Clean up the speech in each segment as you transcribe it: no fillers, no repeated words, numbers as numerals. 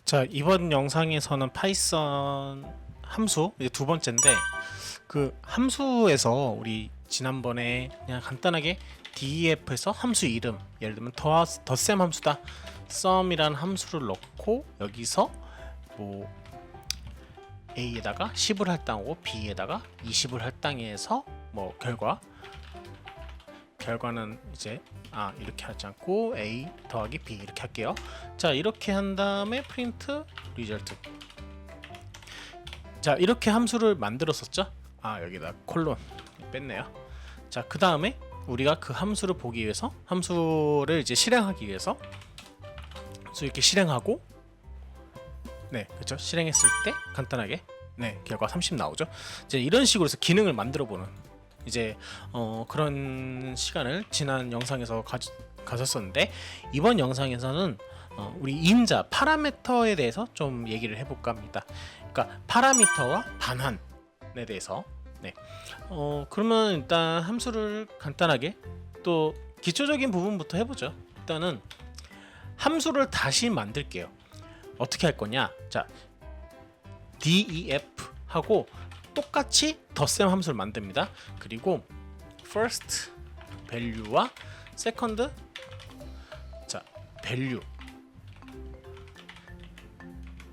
자, 이번 영상에서는 파이썬 함수 이제 두 번째인데, 그 함수에서 우리 지난번에 그냥 간단하게 def에서 함수 이름, 예를 들면 덧셈 함수다, sum이라는 함수를 넣고 여기서 뭐 a에다가 10을 할당하고 b에다가 20을 할당해서 뭐 결과는 이제 이렇게 하지 않고 a 더하기 b 이렇게 할게요. 자, 이렇게 한 다음에 프린트 리절트. 자, 이렇게 함수를 만들었었죠. 여기다 콜론 뺐네요. 자, 그 다음에 우리가 그 함수를 보기 위해서, 함수를 이제 실행하기 위해서 이렇게 실행하고, 그렇죠, 실행했을 때 간단하게 결과 30 나오죠. 이제 이런 식으로 해서 기능을 만들어 보는 이제 그런 시간을 지난 영상에서 가졌었는데, 이번 영상에서는 우리 인자 파라미터에 대해서 좀 얘기를 해볼까 합니다. 그러니까 파라미터와 반환에 대해서. 그러면 일단 함수를 간단하게 또 기초적인 부분부터 해보죠. 일단은 함수를 다시 만들게요. 어떻게 할 거냐? 자, def 하고 똑같이 덧셈 함수를 만듭니다. 그리고 first value와 second value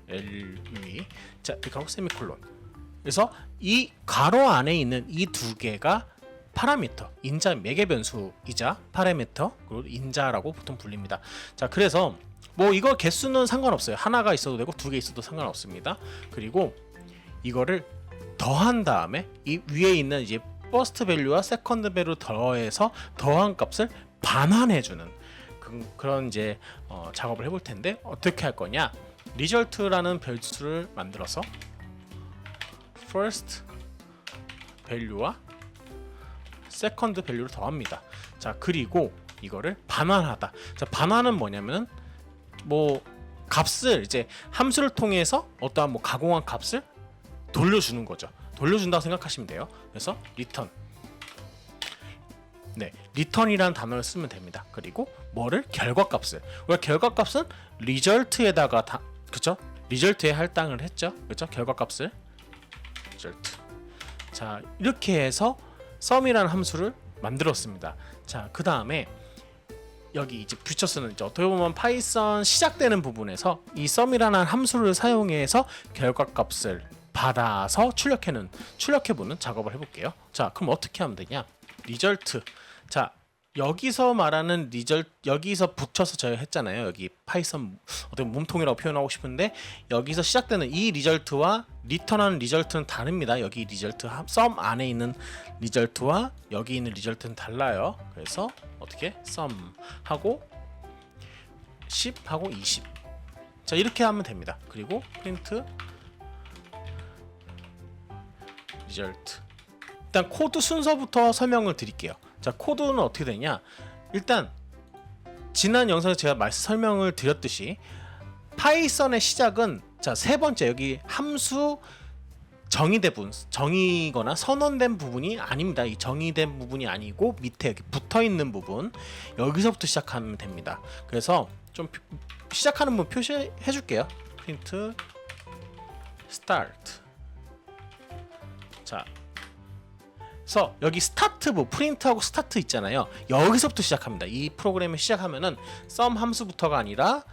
LV 이렇게 하고 세미콜론. 그래서 이 괄호 안에 있는 이 두 개가 파라미터, 인자 매개 변수이자 파라미터, 그리고 인자라고 보통 불립니다. 자, 그래서 뭐 이거 개수는 상관없어요. 하나가 있어도 되고 두 개 있어도 상관없습니다. 그리고 이거를 더한 다음에 이 위에 있는 이제 first value와 second value 더해서 더한 값을 반환해주는 그런 이제 작업을 해볼 텐데, 어떻게 할 거냐? result라는 변수를 만들어서 first value와 second value를 더합니다. 자, 그리고 이거를 반환하다. 자, 반환은 뭐냐면은 뭐 값을 이제 함수를 통해서 어떠한 뭐 가공한 값을 돌려주는 거죠. 돌려준다고 생각하시면 돼요. 그래서 return, return이라는 단어를 쓰면 됩니다. 그리고 뭐를? 결과값을. 우리가 결과값은 result에다가 그쵸? result에 할당을 했죠. 그쵸? 결과값을 result. 자, 이렇게 해서 sum이라는 함수를 만들었습니다. 자, 그 다음에 여기 이제 퓨처스는 이제 어떻게 보면 파이썬 시작되는 부분에서 이 sum이라는 함수를 사용해서 결과값을 받아서 출력해보는 작업을 해볼게요. 자, 그럼 어떻게 하면 되냐? result. 자, 여기서 말하는 result, 여기서 붙여서 저희가 했잖아요. 여기 파이썬 어떻게 몸통이라고 표현하고 싶은데, 여기서 시작되는 이 result와 return하는 result는 다릅니다. 여기 result, sum 안에 있는 result와 여기 있는 result는 달라요. 그래서 어떻게? sum 하고 10 하고 20. 자, 이렇게 하면 됩니다. 그리고 print result. 일단 코드 순서부터 설명을 드릴게요. 자, 코드는 어떻게 되냐? 일단 지난 영상에서 제가 설명을 드렸듯이 파이썬의 시작은, 자, 세 번째 여기 함수 정의거나 선언된 부분이 아닙니다. 이 정의된 부분이 아니고 밑에 여기 붙어있는 부분, 여기서부터 시작하면 됩니다. 그래서 좀 시작하는 부분 표시해 줄게요. print start. 자, 그래서 여기 스타트부, 프린트하고 스타트 있잖아요. 여기서부터 시작합니다. 이 프로그램을 시작하면은 sum 함수부터가 아니라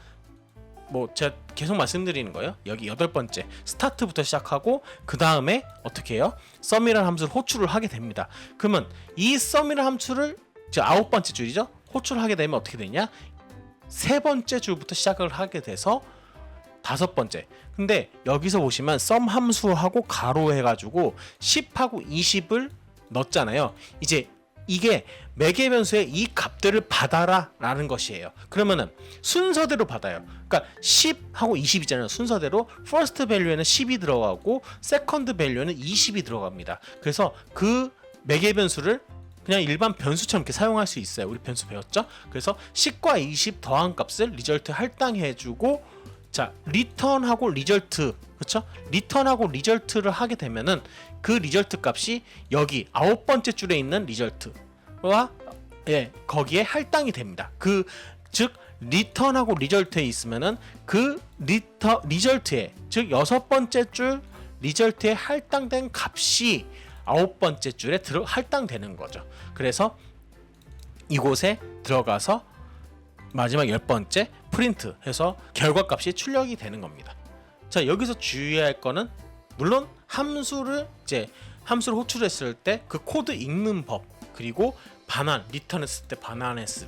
뭐 제가 계속 말씀드리는 거예요. 여기 8번째 스타트부터 시작하고 그 다음에 어떻게 해요? sum이라는 함수를 호출을 하게 됩니다. 그러면 이 sum이라는 함수를 이제 9번째 줄이죠. 호출을 하게 되면 어떻게 되냐? 3번째 줄부터 시작을 하게 돼서 5번째. 근데 여기서 보시면 sum 함수하고 가로 해가지고 10하고 20을 넣었잖아요. 이제 이게 매개 변수의 이 값들을 받아라 라는 것이에요. 그러면은 순서대로 받아요. 그러니까 10하고 20이잖아요. 순서대로 first value는 10이 들어가고 second value는 20이 들어갑니다. 그래서 그 매개 변수를 그냥 일반 변수처럼 이렇게 사용할 수 있어요. 우리 변수 배웠죠? 그래서 10과 20 더한 값을 result 할당해주고, 자, return하고 result, 그렇죠? return하고 result를 하게 되면은 그 result 값이 여기 9번째 줄에 있는 result와 거기에 할당이 됩니다. 즉 리턴하고 리절트에 있으면은 그 리절트에, 즉 6번째 줄 리절트에 할당된 값이 9번째 줄에 할당되는 거죠. 그래서 이곳에 들어가서 마지막 10번째 프린트 해서 결과값이 출력이 되는 겁니다. 자, 여기서 주의할 거는 물론 함수를 호출했을 때 그 코드 읽는 법, 그리고 리턴했을 때 반환했을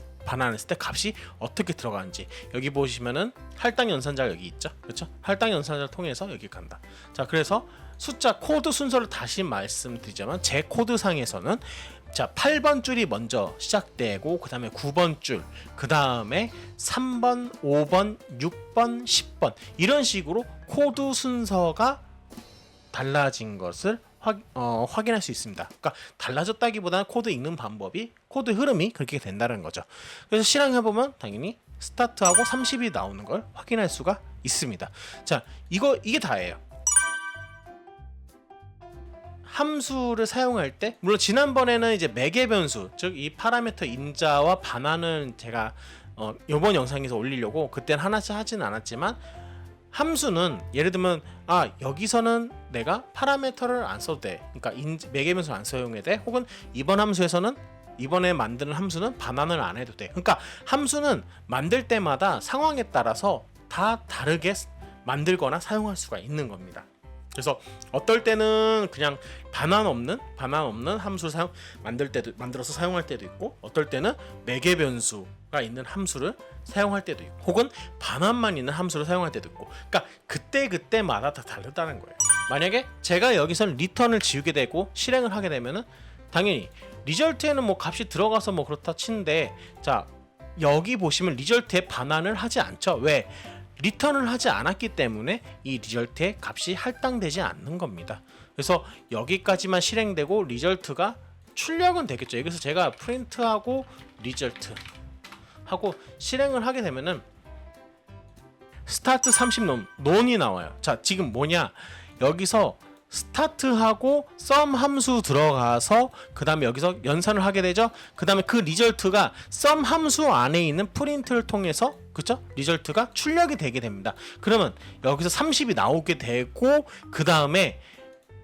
때 값이 어떻게 들어가는지, 여기 보시면은 할당 연산자가 여기 있죠. 그렇죠? 할당 연산자를 통해서 여기 간다. 자, 그래서 숫자 코드 순서를 다시 말씀드리자면 제 코드상에서는 8번 줄이 먼저 시작되고 그 다음에 9번 줄, 그 다음에 3번, 5번, 6번, 10번 이런 식으로 코드 순서가 달라진 것을 확인할 수 있습니다. 그러니까 달라졌다기보다는 코드 읽는 방법이, 코드 흐름이 그렇게 된다는 거죠. 그래서 실행해보면 당연히 스타트하고 30이 나오는 걸 확인할 수가 있습니다. 자, 이게 다예요. 함수를 사용할 때, 물론 지난번에는 이제 매개 변수, 즉 이 파라미터 인자와 반환을 제가 이번 영상에서 올리려고 그때는 하나씩 하지는 않았지만, 함수는 예를 들면 여기서는 내가 파라미터를 안 써도 돼, 그러니까 매개 변수를 안 사용해도 돼, 혹은 이번 함수에서는 이번에 만드는 함수는 반환을 안 해도 돼. 그러니까 함수는 만들 때마다 상황에 따라서 다 다르게 만들거나 사용할 수가 있는 겁니다. 그래서 어떨 때는 그냥 반환 없는 함수를 만들어서 사용할 때도 있고, 어떨 때는 매개 변수가 있는 함수를 사용할 때도 있고, 혹은 반환만 있는 함수를 사용할 때도 있고, 그러니까 그때마다 다 다르다는 거예요. 만약에 제가 여기서 리턴을 지우게 되고 실행을 하게 되면은 당연히 리절트에는 뭐 값이 들어가서 뭐 그렇다 치는데, 자, 여기 보시면 리절트에 반환을 하지 않죠. 왜? 리턴을 하지 않았기 때문에 이 리절트의 값이 할당되지 않는 겁니다. 그래서 여기까지만 실행되고 리절트가 출력은 되겠죠. 여기서 제가 프린트하고 리절트 하고 실행을 하게 되면은 스타트 30 논이 나와요. 자, 지금 뭐냐? 여기서 스타트하고 썸 함수 들어가서 그 다음에 여기서 연산을 하게 되죠. 그 다음에 그 리절트가 썸 함수 안에 있는 프린트를 통해서, 그쵸? 리절트가 출력이 되게 됩니다. 그러면 여기서 30이 나오게 되고, 그 다음에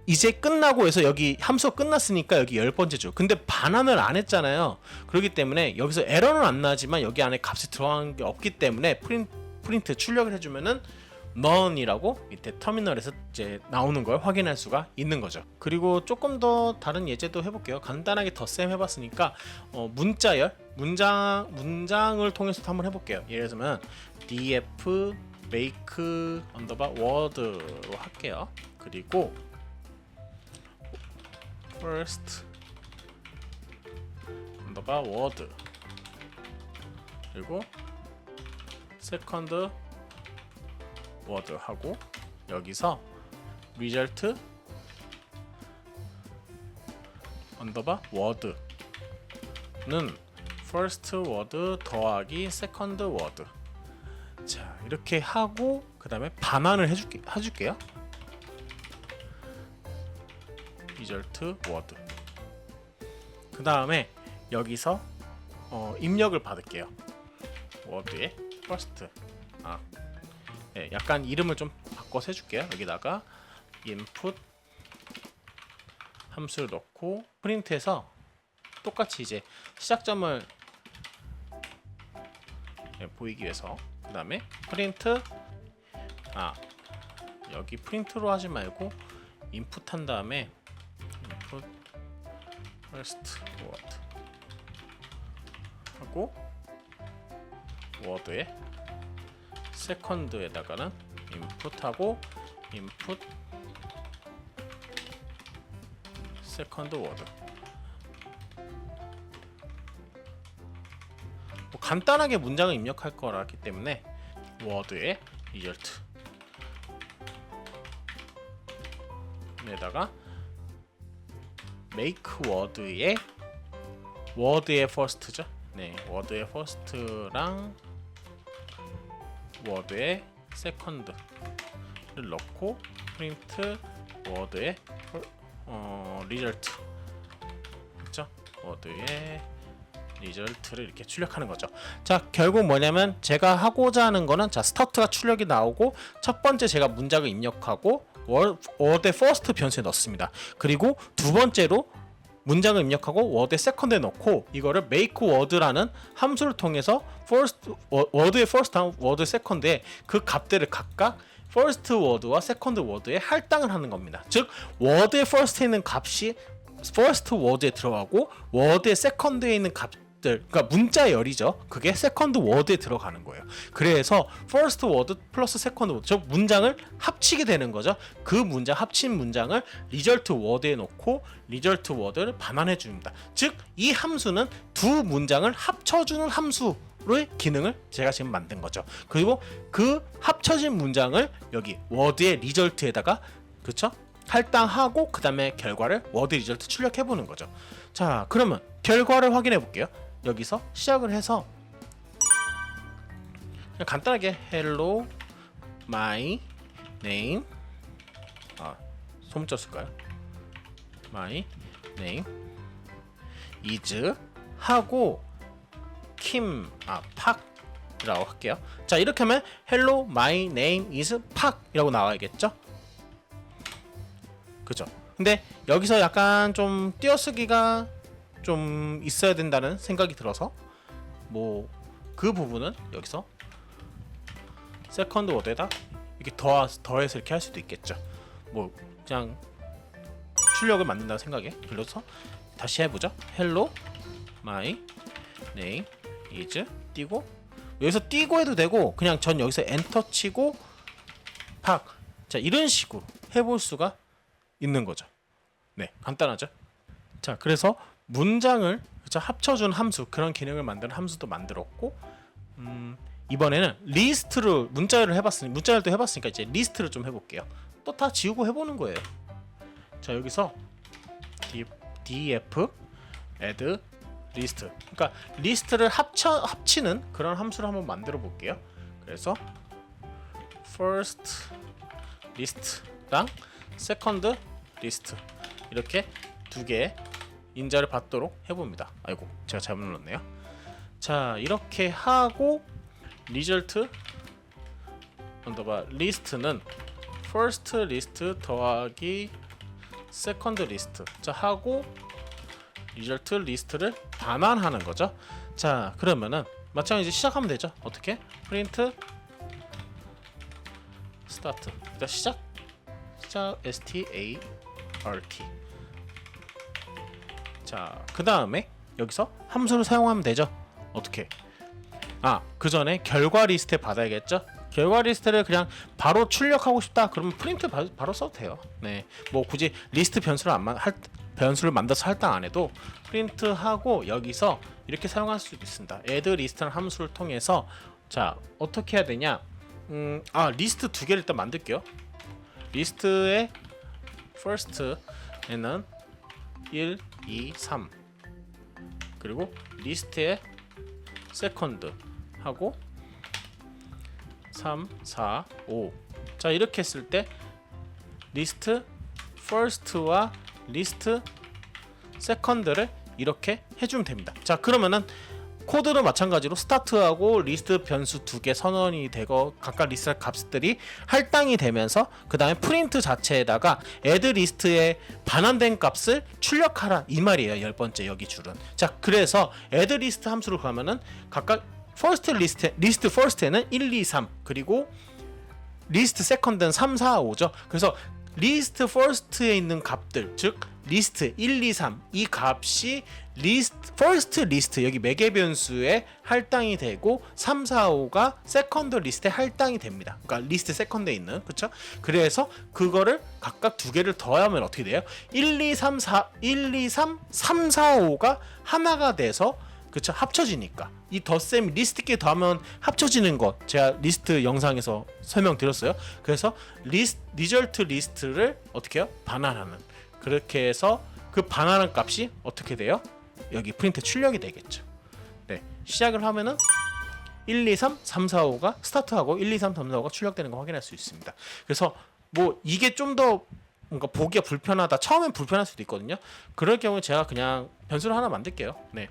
이제 끝나고 해서 여기 함수가 끝났으니까 여기 10번째 줄, 근데 반환을 안 했잖아요. 그렇기 때문에 여기서 에러는 안 나지만 여기 안에 값이 들어간 게 없기 때문에 프린트 출력을 해주면은 none이라고 밑에 터미널에서 이제 나오는 걸 확인할 수가 있는 거죠. 그리고 조금 더 다른 예제도 해볼게요. 간단하게 덧셈 해봤으니까 문장을 통해서 한번 해볼게요. 예를 들면 df make word로 할게요. 그리고 first word, 그리고 second word 하고, 여기서 result word는 first word 더하기 second word. 자, 이렇게 하고 그 다음에 반환을 해줄게요. result word. 그 다음에 여기서 입력을 받을게요. word의 first. 네, 약간 이름을 좀 바꿔서 해줄게요. 여기다가 input 함수를 넣고 프린트해서 똑같이 이제 시작점을 보이기 위해서, 그 다음에 프린트, 여기 프린트로 하지 말고 input 한 다음에 input first word 하고, word에 second에다가는 input하고 input second word. 뭐 간단하게 문장을 입력할 거라기 때문에 word의 result 에다가 make word의 first죠. 네, word의 first랑 word의 second를 넣고 print word의 result, 그렇죠? word의 리절트를 이렇게 출력하는 거죠. 자, 결국 뭐냐면 제가 하고자 하는 거는 자, 스타트가 출력이 나오고 첫 번째 제가 문장을 입력하고 워드의 first 변수에 넣습니다. 그리고 두 번째로 문장을 입력하고 워드의 second에 넣고 이거를 make word라는 함수를 통해서 워드의 first 다음 워드 second에 그 값들을 각각 first word와 second word에 할당을 하는 겁니다. 즉 워드의 first에 있는 값이 first word에 들어가고 워드의 second에 있는 값들, 그러니까 문자의 열이죠. 그게 second word에 들어가는 거예요. 그래서 first word 플러스 second word, 즉 문장을 합치게 되는 거죠. 그 문장 합친 문장을 result word에 놓고 result word를 반환해 줍니다. 즉 이 함수는 두 문장을 합쳐주는 함수의 기능을 제가 지금 만든 거죠. 그리고 그 합쳐진 문장을 여기 word의 result에다가 그쵸? 할당하고 그 다음에 결과를 워드 리절트 출력해 보는 거죠. 자, 그러면 결과를 확인해 볼게요. 여기서 시작을 해서 그냥 간단하게 hello my name 소문자 쓸까요? my name is 하고 팍이라고 할게요. 자, 이렇게 하면 hello my name is 팍이라고 나와야겠죠? 그죠? 근데 여기서 약간 좀 띄어쓰기가 좀 있어야 된다는 생각이 들어서 뭐 그 부분은 여기서 세컨드 워드에다 이렇게 더해서 이렇게 할 수도 있겠죠. 뭐 그냥 출력을 만든다는 생각에 불러서 다시 해보죠. Hello, my name is 띄고 여기서 띄고 해도 되고 그냥 전 여기서 엔터 치고 팍, 자 이런 식으로 해볼 수가 있는 거죠. 네, 간단하죠. 자, 그래서 문장을 그쵸? 합쳐준 함수, 그런 기능을 만드는 함수도 만들었고, 이번에는 리스트를 문자열을 해봤으니까 이제 리스트를 좀 해볼게요. 또 다 지우고 해보는 거예요. 자, 여기서 df add list, 그러니까 리스트를 합치는 그런 함수를 한번 만들어 볼게요. 그래서 first list랑 second list 이렇게 두 개의 인자를 받도록 해봅니다. 아이고, 제가 잘못 눌렀네요. 자, 이렇게 하고 result 언더바 리스트는 first list 더하기 second list 자 하고 result 리스트를 반환하는 거죠. 자, 그러면은 마찬가지 시작하면 되죠. 어떻게? print start 시작 start. 자, 그 다음에 여기서 함수를 사용하면 되죠. 어떻게? 그 전에 결과 리스트에 받아야겠죠. 결과 리스트를 그냥 바로 출력하고 싶다 그러면 프린트 바로 써도 돼요. 네, 뭐 굳이 리스트 변수를 만들어서 할당 안 해도 프린트하고 여기서 이렇게 사용할 수도 있습니다. add 리스트라는 함수를 통해서 자, 어떻게 해야 되냐? 리스트 두 개를 일단 만들게요. 리스트의 first에는 1, 2, 3 그리고 리스트의 second 하고 3, 4, 5 자, 이렇게 했을 때 리스트 first와 리스트 second를 이렇게 해주면 됩니다. 자, 그러면은 코드도 마찬가지로 스타트하고 리스트 변수 두 개 선언이 되고 각각 리스트 값들이 할당이 되면서 그 다음에 프린트 자체에다가 add 리스트에 반환된 값을 출력하라 이 말이에요. 열 번째 여기 줄은. 자, 그래서 add 리스트 함수를 가면은 각각 first 리스트 first에는 1, 2, 3 그리고 리스트 second는 3, 4, 5죠. 그래서 리스트 first에 있는 값들, 즉 리스트 1, 2, 3 이 값이 리스트 first 리스트 여기 매개 변수에 할당이 되고 3, 4, 5가 second 리스트에 할당이 됩니다. 그러니까 리스트 second에 있는, 그렇죠? 그래서 그거를 각각 두 개를 더하면 어떻게 돼요? 1, 2, 3, 4 3, 4, 5가 하나가 돼서 그쵸, 합쳐지니까 이 덧셈 리스트 끼리 더하면 합쳐지는 것 제가 리스트 영상에서 설명드렸어요. 그래서 리절트 리스트를 어떻게 해요? 반환하는, 그렇게 해서 그 반환한 값이 어떻게 돼요? 여기 프린트 출력이 되겠죠. 네, 시작을 하면은 1, 2, 3, 3, 4, 5가 스타트하고 1, 2, 3, 3, 4, 5가 출력되는 거 확인할 수 있습니다. 그래서 뭐 이게 좀 더 뭔가 보기가 불편하다, 처음엔 불편할 수도 있거든요. 그럴 경우에 제가 그냥 변수를 하나 만들게요. 네,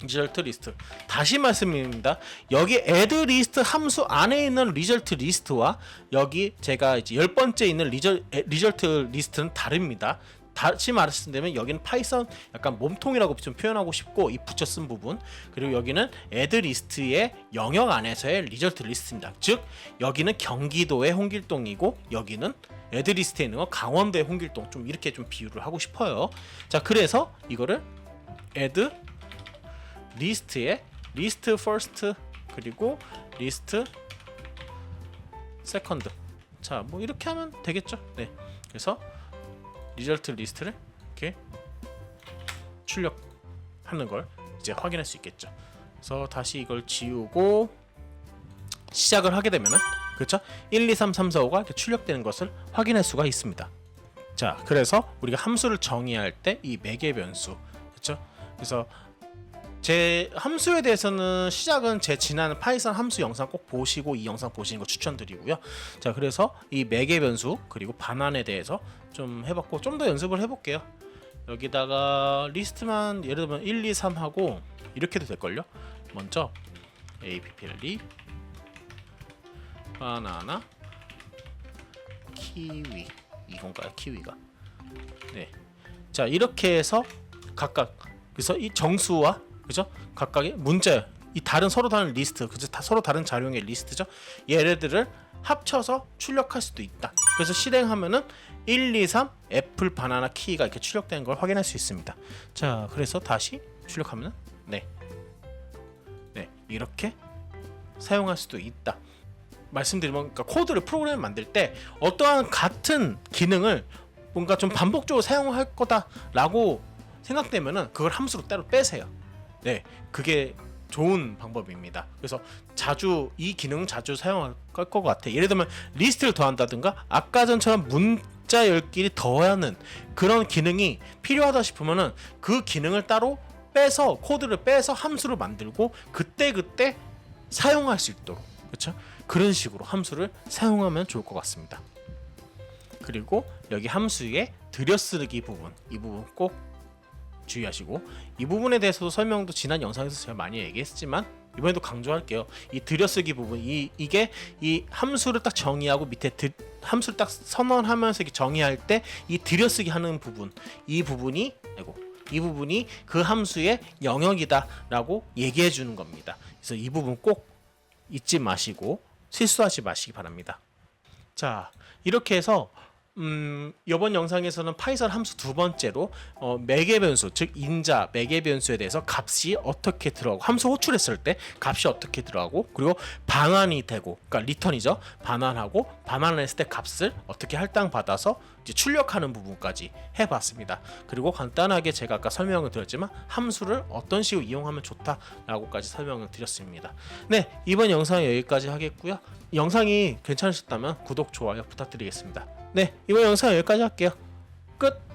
리절트 리스트. 다시 말씀드립니다. 여기 add list 함수 안에 있는 리절트 리스트와 여기 제가 이제 10번째 있는 리절트 리스트는 다릅니다. 다시 말씀드리면 여기는 파이썬 약간 몸통이라고 좀 표현하고 싶고 이 붙여 쓴 부분, 그리고 여기는 add list의 영역 안에서의 리절트 리스트입니다. 즉 여기는 경기도의 홍길동이고 여기는 add 리스트에 있는 건 강원도의 홍길동, 좀 이렇게 좀 비유를 하고 싶어요. 자, 그래서 이거를 add 리스트에 리스트 퍼스트 그리고 리스트 세컨드, 자 뭐 이렇게 하면 되겠죠. 네, 그래서 리절트 리스트를 이렇게 출력하는 걸 이제 확인할 수 있겠죠. 그래서 다시 이걸 지우고 시작을 하게 되면은, 그렇죠? 1, 2, 3, 4, 5가 이렇게 출력되는 것을 확인할 수가 있습니다. 자, 그래서 우리가 함수를 정의할 때 이 매개 변수, 그렇죠? 그래서 제 함수에 대해서는 시작은 제 지난 파이썬 함수 영상 꼭 보시고 이 영상 보시는 거 추천드리고요. 자, 그래서 이 매개 변수 그리고 반환에 대해서 좀 해봤고 좀 더 연습을 해볼게요. 여기다가 리스트만 예를 들면 1, 2, 3 하고 이렇게도 될걸요. 먼저 APPL이 바나나 키위, 이건가요? 키위가. 네. 자, 이렇게 해서 각각, 그래서 이 정수와, 그죠? 각각의 문자, 이 다른 서로 다른 리스트, 그죠? 다 서로 다른 자료의 리스트죠. 얘네들을 합쳐서 출력할 수도 있다. 그래서 실행하면은 1, 2, 3 애플 바나나 키가 이렇게 출력되는 걸 확인할 수 있습니다. 자, 그래서 다시 출력하면은 네, 이렇게 사용할 수도 있다. 말씀드리면, 그러니까 코드를 프로그램을 만들 때 어떠한 같은 기능을 뭔가 좀 반복적으로 사용할 거다라고 생각되면은 그걸 함수로 따로 빼세요. 네, 그게 좋은 방법입니다. 그래서 자주 이 기능은 자주 사용할 것 같아. 예를 들면 리스트를 더한다든가 아까 전처럼 문자 열기를 더하는 그런 기능이 필요하다 싶으면은 그 기능을 따로 빼서, 코드를 빼서 함수를 만들고 그때 사용할 수 있도록, 그렇죠? 그런 식으로 함수를 사용하면 좋을 것 같습니다. 그리고 여기 함수의 들여쓰기 부분, 이 부분 꼭 주의하시고, 이 부분에 대해서도 설명도 지난 영상에서 제가 많이 얘기했지만 이번에도 강조할게요. 이 들여쓰기 부분, 이게 이 함수를 딱 정의하고 밑에 함수를 딱 선언하면서 이렇게 정의할 때 이 들여쓰기 하는 부분, 이 부분이 그 함수의 영역이다라고 얘기해 주는 겁니다. 그래서 이 부분 꼭 잊지 마시고 실수하지 마시기 바랍니다. 자, 이렇게 해서 이번 영상에서는 파이썬 함수 두 번째로 매개 변수, 즉 인자 매개 변수에 대해서 값이 어떻게 들어가고, 함수 호출했을 때 값이 어떻게 들어가고, 그리고 반환이 되고, 그러니까 리턴이죠. 반환하고 반환했을 때 값을 어떻게 할당받아서 이제 출력하는 부분까지 해봤습니다. 그리고 간단하게 제가 아까 설명을 드렸지만 함수를 어떤 식으로 이용하면 좋다라고까지 설명을 드렸습니다. 네, 이번 영상은 여기까지 하겠고요. 영상이 괜찮으셨다면 구독, 좋아요 부탁드리겠습니다. 네, 이번 영상 여기까지 할게요. 끝!